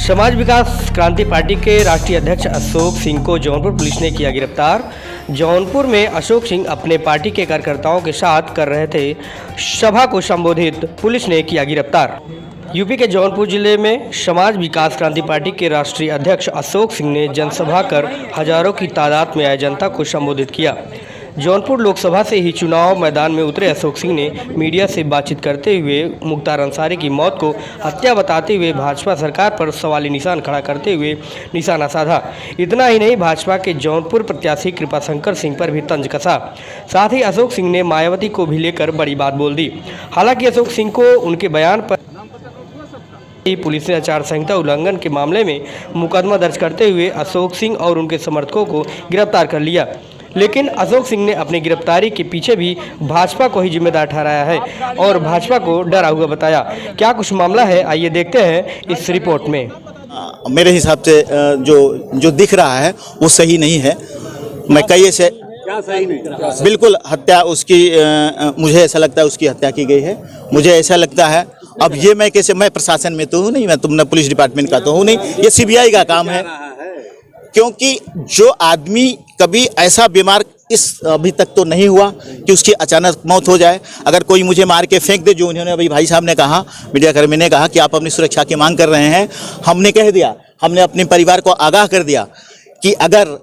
समाज विकास क्रांति पार्टी के राष्ट्रीय अध्यक्ष अशोक सिंह को जौनपुर पुलिस ने किया गिरफ्तार। जौनपुर में अशोक सिंह अपने पार्टी के कार्यकर्ताओं के साथ कर रहे थे सभा को संबोधित, पुलिस ने किया गिरफ्तार। यूपी के जौनपुर जिले में समाज विकास क्रांति पार्टी के राष्ट्रीय अध्यक्ष अशोक सिंह ने जनसभा कर हजारों की तादाद में आए जनता को संबोधित किया। जौनपुर लोकसभा से ही चुनाव मैदान में उतरे अशोक सिंह ने मीडिया से बातचीत करते हुए मुख्तार अंसारी की मौत को हत्या बताते हुए भाजपा सरकार पर सवाली निशान खड़ा करते हुए निशाना साधा। इतना ही नहीं, भाजपा के जौनपुर प्रत्याशी कृपाशंकर सिंह पर भी तंज कसा। साथ ही अशोक सिंह ने मायावती को भी लेकर बड़ी बात बोल दी। हालांकि अशोक सिंह को उनके बयान पर पुलिस ने आचार संहिता उल्लंघन के मामले में मुकदमा दर्ज करते हुए अशोक सिंह और उनके समर्थकों को गिरफ्तार कर लिया। लेकिन अशोक सिंह ने अपनी गिरफ्तारी के पीछे भी भाजपा को ही जिम्मेदार ठहराया है और भाजपा को डरा हुआ बताया। क्या कुछ मामला है, आइए देखते हैं इस रिपोर्ट में। मेरे हिसाब से जो दिख रहा है वो सही नहीं है। मैं कई ऐसे क्या सही नहीं, बिल्कुल हत्या उसकी, मुझे ऐसा लगता है उसकी हत्या की गई है। मुझे ऐसा लगता है, अब ये मैं कैसे, मैं प्रशासन में तो हूँ नहीं, मैं तुमने पुलिस डिपार्टमेंट का तो हूँ नहीं, ये सीबीआई का काम है। क्योंकि जो आदमी कभी ऐसा बीमार इस अभी तक तो नहीं हुआ कि उसकी अचानक मौत हो जाए। अगर कोई मुझे मार के फेंक दे, जो उन्होंने अभी भाई साहब ने कहा, मीडिया कर्मी ने कहा कि आप अपनी सुरक्षा की मांग कर रहे हैं, हमने कह दिया, हमने अपने परिवार को आगाह कर दिया कि अगर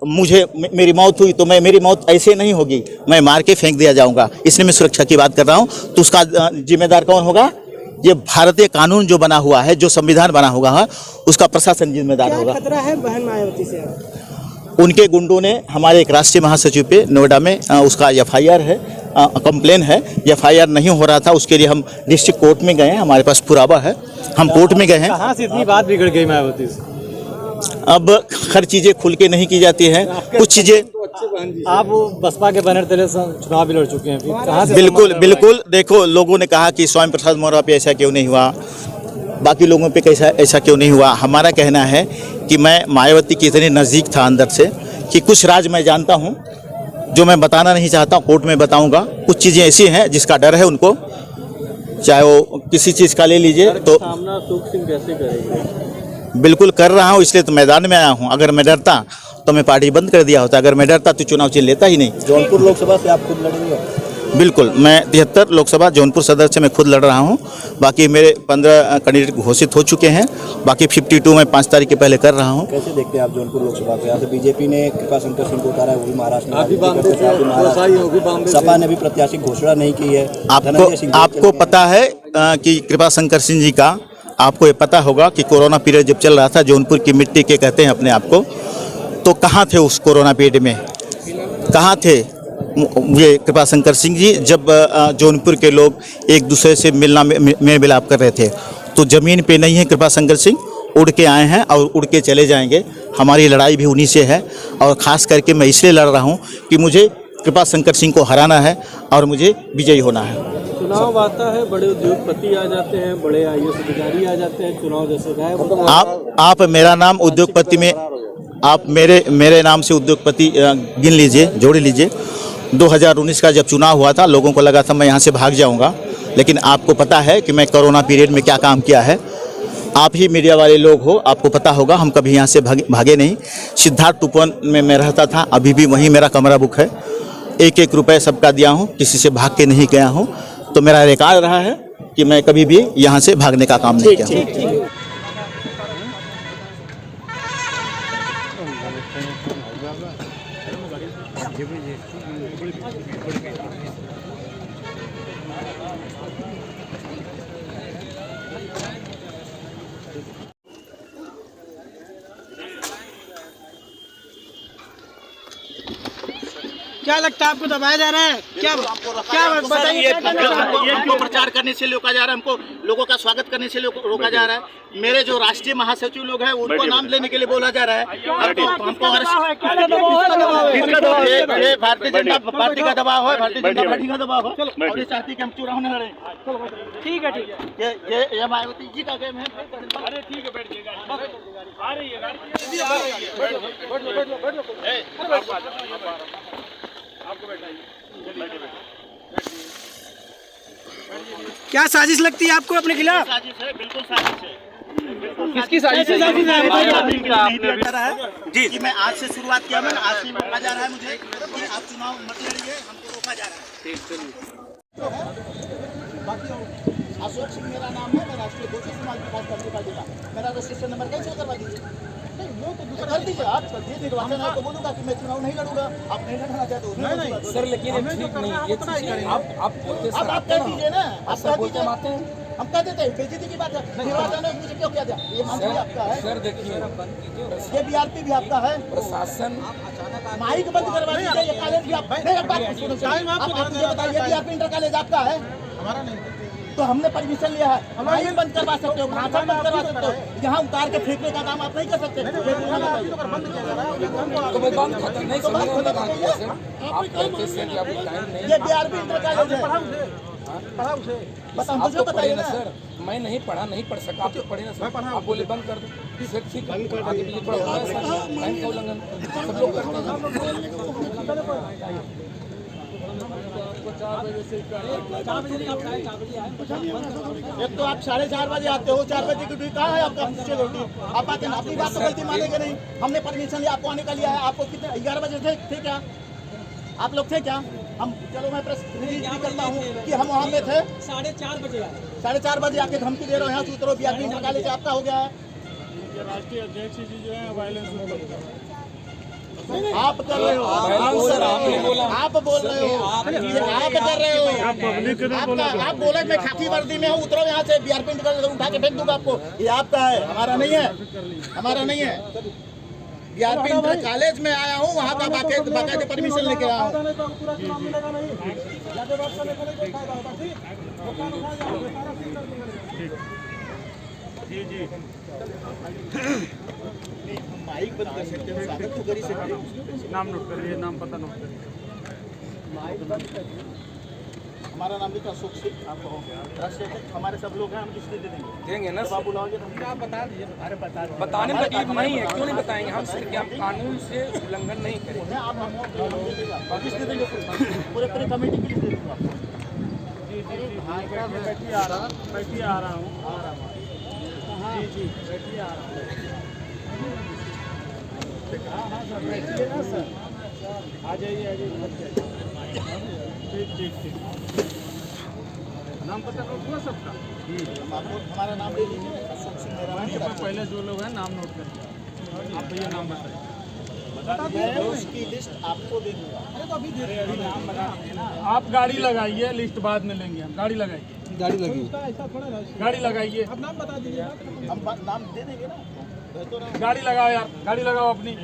मेरी मौत हुई तो मेरी मौत ऐसे नहीं होगी, मैं मार के फेंक दिया जाऊँगा। इसलिए मैं सुरक्षा की बात कर रहा हूँ। तो उसका जिम्मेदार कौन होगा? ये भारतीय कानून जो बना हुआ है, जो संविधान बना हुआ है, उसका प्रशासन जिम्मेदार होगा। खतरा है बहन मायावती से? उनके गुंडों ने हमारे एक राष्ट्रीय महासचिव पे नोएडा में उसका एफआईआर है, कंप्लेन है। एफआईआर नहीं हो रहा था, उसके लिए हम डिस्ट्रिक्ट कोर्ट में गए हैं, हमारे पास पुरावा है, हम कोर्ट में गए हैं। कहाँ से इतनी बात बिगड़ गई मायावती से? अब हर चीज़ें खुल के नहीं की जाती हैं, कुछ चीज़ें। आप बसपा के बैनर तले चुनाव भी लड़ चुके हैं, फिर कहाँ से? बिल्कुल देखो, लोगों ने कहा कि स्वामी प्रसाद मौर्य पे ऐसा क्यों नहीं हुआ, बाकी लोगों पे कैसा ऐसा क्यों नहीं हुआ। हमारा कहना है कि मैं मायावती के इतने नज़दीक था अंदर से कि कुछ राज मैं जानता हूँ जो मैं बताना नहीं चाहता, कोर्ट में बताऊँगा। कुछ चीज़ें ऐसी हैं जिसका डर है उनको, चाहे वो किसी चीज़ का ले लीजिए। तो सामना अशोक सिंह कैसे करेंगे? बिल्कुल कर रहा हूँ, इसलिए तो मैदान में आया हूँ। अगर मैं डरता तो मैं पार्टी बंद कर दिया होता, अगर मैं डरता तो चुनाव चिन्ह लेता ही नहीं। जौनपुर लोकसभा से आप खुद लड़ेंगे? बिल्कुल, मैं 73 लोकसभा जौनपुर सदर से मैं खुद लड़ रहा हूँ। बाकी मेरे 15 कैंडिडेट घोषित हो चुके हैं, बाकी 52 मैं 5 तारीख के पहले कर रहा हूँ। कैसे देखते हैं आप जौनपुर लोकसभा के? यहाँ से बीजेपी ने कृपाशंकर सिंह को उतारा है, वो भी महाराष्ट्र में, सपा ने भी प्रत्याशी घोषणा नहीं की है। आपको पता है कि कृपाशंकर सिंह जी का, आपको ये पता होगा कि कोरोना पीरियड जब चल रहा था, जौनपुर की मिट्टी के कहते हैं अपने आप को, तो कहाँ थे उस कोरोना पीरियड में? कहाँ थे ये कृपाशंकर सिंह जी? जब जौनपुर के लोग एक दूसरे से मिलना मेल मिलाप कर रहे थे, तो ज़मीन पे नहीं है कृपाशंकर सिंह, उड़ के आए हैं और उड़ के चले जाएंगे। हमारी लड़ाई भी उन्हीं से है, और ख़ास करके मैं इसलिए लड़ रहा हूँ कि मुझे कृपाशंकर सिंह को हराना है और मुझे विजयी होना है। चुनाव आता है, बड़े उद्योगपति आ जाते हैं, बड़े आईएएस अधिकारी आ जाते हैं, चुनाव जैसे गायब। आप मेरा नाम उद्योगपति में, आप मेरे नाम से उद्योगपति गिन लीजिए, जोड़ लीजिए। 2019 का जब चुनाव हुआ था, लोगों को लगा था मैं यहाँ से भाग जाऊँगा, लेकिन आपको पता है कि मैं कोरोना पीरियड में क्या काम किया है। आप ही मीडिया वाले लोग हो, आपको पता होगा हम कभी यहाँ से भागे नहीं। सिद्धार्थ टूपन में मैं रहता था, अभी भी वहीं मेरा कमरा बुक है। 1-1 रुपये सबका दिया हूँ, किसी से भाग के नहीं गया हूँ। तो मेरा रिकॉर्ड रहा है कि मैं कभी भी यहाँ से भागने का काम नहीं किया। क्या लगता है आपको दबाया जा रहा है? क्या बताइए? हमको प्रचार करने से रोका जा रहा है, हमको लोगों का स्वागत करने से रोका जा रहा है। मेरे जो राष्ट्रीय महासचिव लोग हैं उनको नाम लेने के लिए बोला जा रहा है। हमको ये भारतीय जनता पार्टी का दबाव है, भारतीय जनता पार्टी का दबाव है, और ये चाहती है कि हम चुनाव न लड़ें। ठीक है। ये मायावती जी का गेम है। अरे ठीक है, बैठ जाइए, आ रही है गाड़ी। क्या साजिश लगती है आपको अपने खिलाफ? साजिश है, बिल्कुल साजिश है। किसकी साजिश है? जी कि मैं आज से शुरुआत किया, मैंने आज से रोका जा रहा है मुझे कि आप चुनाव मत लड़िए, हमको रोका जा रहा है। अशोक सिंह मेरा नाम है, मैं राष्ट्रीय दोषी समाज विकास पार्टी का। मेरा रजिस्ट्रेशन नंबर कैसे करवा दीजिए? वो तो कर दीजिए आप, ये निर्वाचन है तो बोलूंगा कि मैं चुनाव नहीं लड़ूंगा। आप नहीं लड़ना चाहते हो नहीं सर, लेकिन ये ठीक नहीं, ये चीज़ आप बोलते अब आप कह दीजिए ना, आप कह दीजिए, हम कह देते हैं बेइज्जती की बात है। निर्वाचन है मुझे क्यों क्या दिया? ये मंत्री आपका है सर, देखिए ये बीआरपी भी आपका है, प्रशासन माइक बंद करवा दीजिए, ये कॉलेज भी आप नहीं, एक बात सुनो, आप मुझे बताइए बीआरपी इंटर कॉलेज आपका है, हमारा नहीं, तो हमने परमिशन लिया है, माइक बंद करवा सकते हो, भाषण बंद करवा सकते हो, यहाँ उतार के फेंकने का काम आप नहीं कर सकते। तो मैं बात खत्म नहीं समझ रहा हूँ सर, आप कहते हैं कि आपको टाइम नहीं, ये बीआरपी इंटर कॉलेज है, बस हम मुझे बताइए ना सर। मैं नहीं पढ़ा, नहीं पढ़ सका, आप तो पढ़े ना सर, आप बोले बंद कर दो सर, ठीक है, आगे पीछे थोड़ा होता है सर, टाइम का उल्लंघन सब लोग करते हैं। एक तो आप 4:30 बजे आते हो, 4 बजे की ड्यूटी कहाँ है आपका? पूछे रोटी आप आते हैं, अपनी बात तो गलती मानेंगे नहीं। हमने परमिशन लिया, आपको आने का लिया है, आपको कितने 11 बजे थे क्या? आप लोग थे क्या? हम चलो मैं प्रेस रिलीज भी करता हूँ कि हम वहाँ पे थे। 4:30 बजे आए। 4:30 बजे आके धमकी दे रहे हो, यहाँ से उतरो, बीआरपी इंटर कॉलेज आपका हो गया है। राष्ट्रीय अध्यक्ष जी जो है वायलेंस आप कर रहे हो, आप बोल रहे हो, आप कर रहे हो, आप बोले मैं खाकी वर्दी में हूँ, उतरो यहाँ से, बीआरपी इंटर कॉलेज उठा के फेंक दूंगा आपको। ये आपका है, हमारा नहीं है, हमारा नहीं है। बीआरपी इंटर कॉलेज में आया हूँ, वहाँ का बाकायदे परमिशन लेके आया हूँ। माइक बंद कर सकते हो, स्वागत तो कर ही सकते हो। नाम नोट कर लिए, नाम पता नोट कर लिए। माइक बंद करिए। हमारा नाम भी तो अशोक सिंह, आपको हो गया राष्ट्रीय अध्यक्ष, हमारे सब लोग हैं, हम किसने दे देंगे ना जब आप बुलाओगे तो आप बता दीजिए। अरे बता दीजिए, बताने में तकलीफ नहीं है, क्यों नहीं बताएंगे हम सर, कि हम कानून से उल्लंघन नहीं करेंगे। आप किसने देंगे? पूरे कमेटी के लिए दे दूँगा। बैठिए आ रहा हूँ, बैठिए आ रहा हूँ। जी जी बैठिए आ रहा हूँ। हाँ सर बैठिए ना सर, आ जाइए आ जाइए। ठीक नाम पता नोट हुआ सबका? हमारा नाम ले लीजिए, अशोक सिंह मेरा नाम है। पहले जो लोग हैं नाम नोट करिए, आप भैया नाम बताइए। मैं उसकी लिस्ट आपको दे दूँगा। अरे तो अभी नाम बता दीजिए ना। आप गाड़ी लगाइए, लिस्ट बाद में लेंगे हम। गाड़ी लगाइए, गाड़ी लगी, गाड़ी लगाइए, हम नाम दे देंगे ना। गाड़ी लगाओ यार, गाड़ी लगाओ अपनी।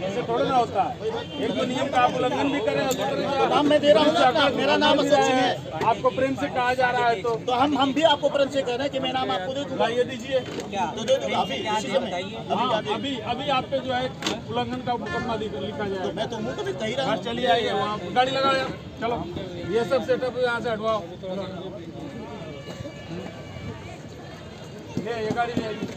ऐसे थोड़ा ना होता है, एक तो नियम का आप उल्लंघन भी करें, नाम मैं दे रहा हूँ ना, मेरा नाम अशोक सिंह है। आपको प्रेम से कहा जा रहा है तो हम भी आपको प्रेम से कह रहे हैं कि मैं नाम आपको दे दूँगा। ये दीजिए। तो दे दूँगा अभी, इसी समय। हाँ, अभी आप पे जो है उल्लंघन का मुकदमा लिखा जाएगा। मैं तो मुँह तो भी कह ही रहा हूँ। चलिए आइए वहाँ गाड़ी लगाओ यार, चलो ये सब सेटअप यहाँ से हटवाओ। ये गाड़ी ले आइए।